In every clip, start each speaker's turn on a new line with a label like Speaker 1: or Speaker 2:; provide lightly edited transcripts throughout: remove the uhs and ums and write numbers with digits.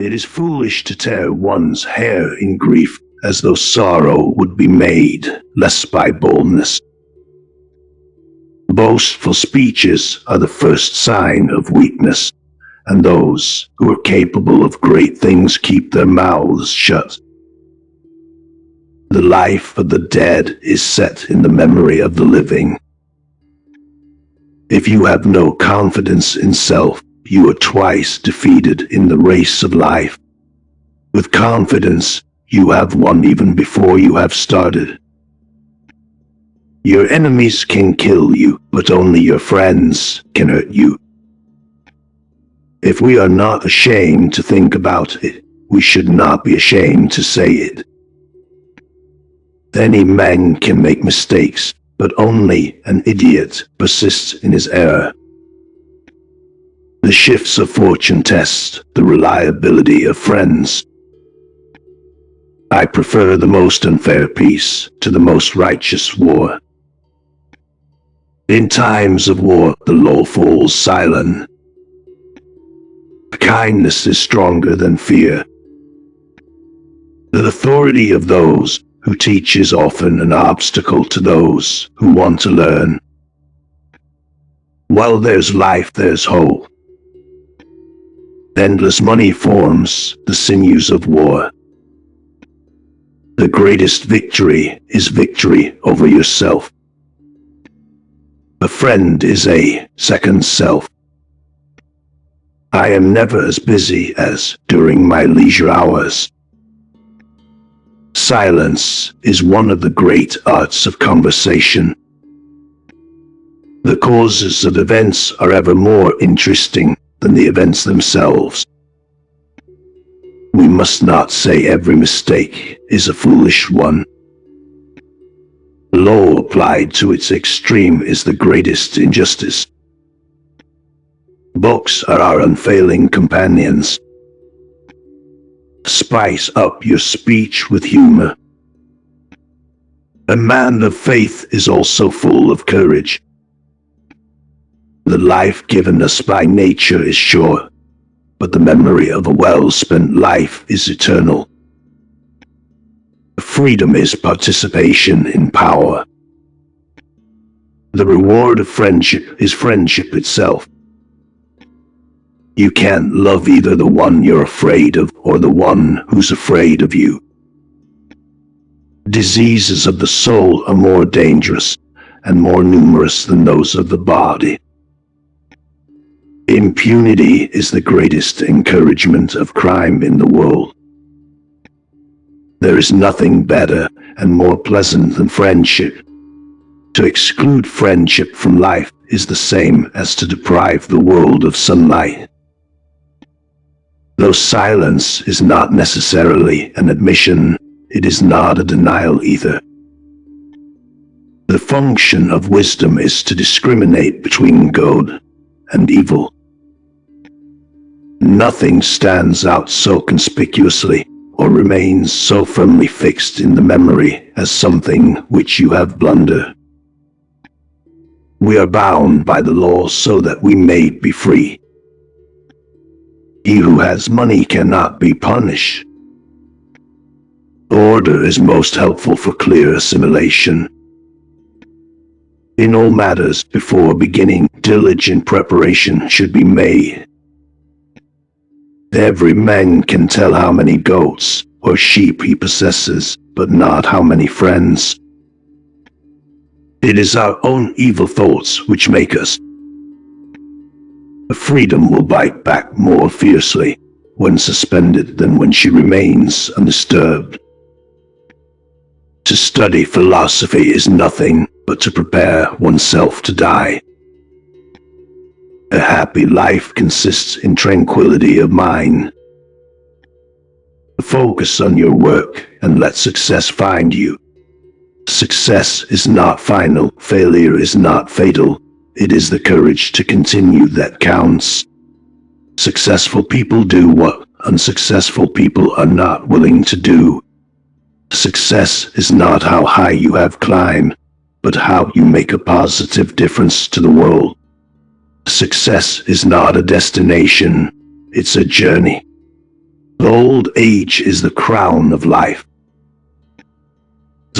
Speaker 1: It is foolish to tear one's hair in grief, as though sorrow would be made less by boldness. Boastful speeches are the first sign of weakness, and those who are capable of great things keep their mouths shut. The life of the dead is set in the memory of the living. If you have no confidence in self, you are twice defeated in the race of life. With confidence, you have won even before you have started. Your enemies can kill you, but only your friends can hurt you. If we are not ashamed to think about it, we should not be ashamed to say it. Any man can make mistakes, but only an idiot persists in his error. The shifts of fortune test the reliability of friends. I prefer the most unfair peace to the most righteous war. In times of war, the law falls silent. Kindness is stronger than fear. The authority of those who teach is often an obstacle to those who want to learn. While there's life, there's hope. Endless money forms the sinews of war. The greatest victory is victory over yourself. A friend is a second self. I am never as busy as during my leisure hours. Silence is one of the great arts of conversation. The causes of events are ever more interesting than the events themselves. We must not say every mistake is a foolish one. Law applied to its extreme is the greatest injustice. Books are our unfailing companions. Spice up your speech with humor. A man of faith is also full of courage. The life given us by nature is short, but the memory of a well-spent life is eternal. Freedom is participation in power. The reward of friendship is friendship itself. You can't love either the one you're afraid of or the one who's afraid of you. Diseases of the soul are more dangerous and more numerous than those of the body. Impunity is the greatest encouragement of crime in the world. There is nothing better and more pleasant than friendship. To exclude friendship from life is the same as to deprive the world of sunlight. Though silence is not necessarily an admission, it is not a denial either. The function of wisdom is to discriminate between good and evil. Nothing stands out so conspicuously or remains so firmly fixed in the memory as something which you have blundered. We are bound by the law so that we may be free. He who has money cannot be punished. Order is most helpful for clear assimilation. In all matters, before beginning, diligent preparation should be made. Every man can tell how many goats or sheep he possesses, but not how many friends. It is our own evil thoughts which make us. Freedom will bite back more fiercely when suspended than when she remains undisturbed. To study philosophy is nothing but to prepare oneself to die. A happy life consists in tranquility of mind. Focus on your work and let success find you. Success is not final, failure is not fatal. It is the courage to continue that counts. Successful people do what unsuccessful people are not willing to do. Success is not how high you have climbed, but how you make a positive difference to the world. Success is not a destination, it's a journey. The old age is the crown of life.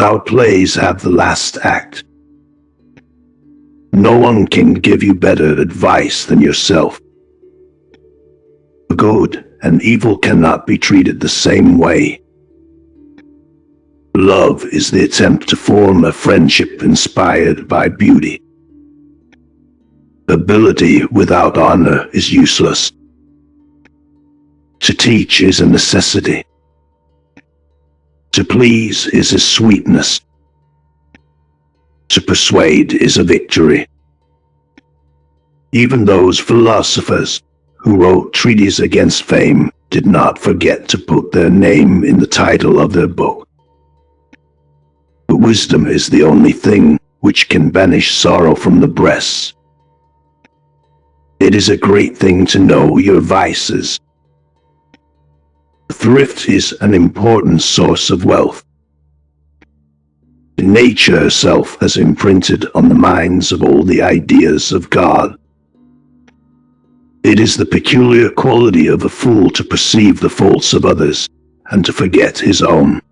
Speaker 1: Our plays have the last act. No one can give you better advice than yourself. Good and evil cannot be treated the same way. Love is the attempt to form a friendship inspired by beauty. Ability without honor is useless. To teach is a necessity. To please is a sweetness. To persuade is a victory. Even those philosophers who wrote treatises against fame did not forget to put their name in the title of their book. But wisdom is the only thing which can banish sorrow from the breast. It is a great thing to know your vices. Thrift is an important source of wealth. Nature herself has imprinted on the minds of all the ideas of God. It is the peculiar quality of a fool to perceive the faults of others and to forget his own.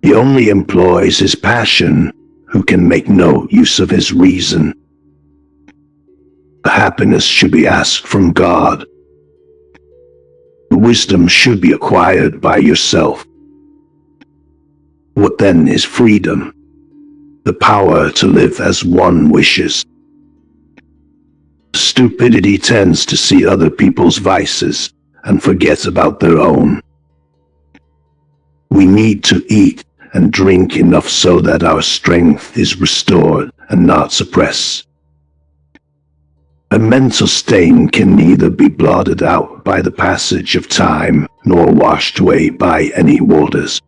Speaker 1: He only employs his passion who can make no use of his reason. Happiness should be asked from God. Wisdom should be acquired by yourself. What then is freedom? The power to live as one wishes. Stupidity tends to see other people's vices and forget about their own. We need to eat and drink enough so that our strength is restored and not suppressed. A mental stain can neither be blotted out by the passage of time nor washed away by any waters.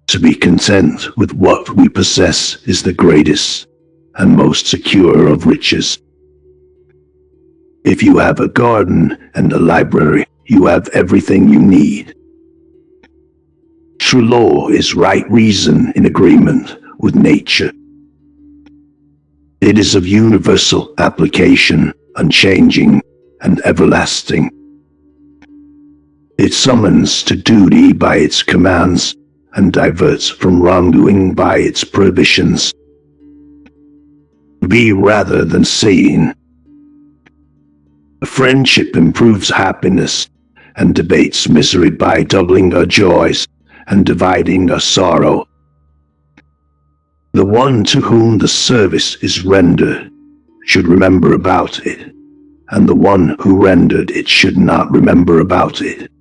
Speaker 1: To be content with what we possess is the greatest and most secure of riches. If you have a garden and a library, you have everything you need. True law is right reason in agreement with nature. It is of universal application, unchanging and everlasting. It summons to duty by its commands and diverts from wrongdoing by its prohibitions. Be rather than seeing. Friendship improves happiness and debates misery by doubling our joys and dividing our sorrow. The one to whom the service is rendered should remember about it, and the one who rendered it should not remember about it.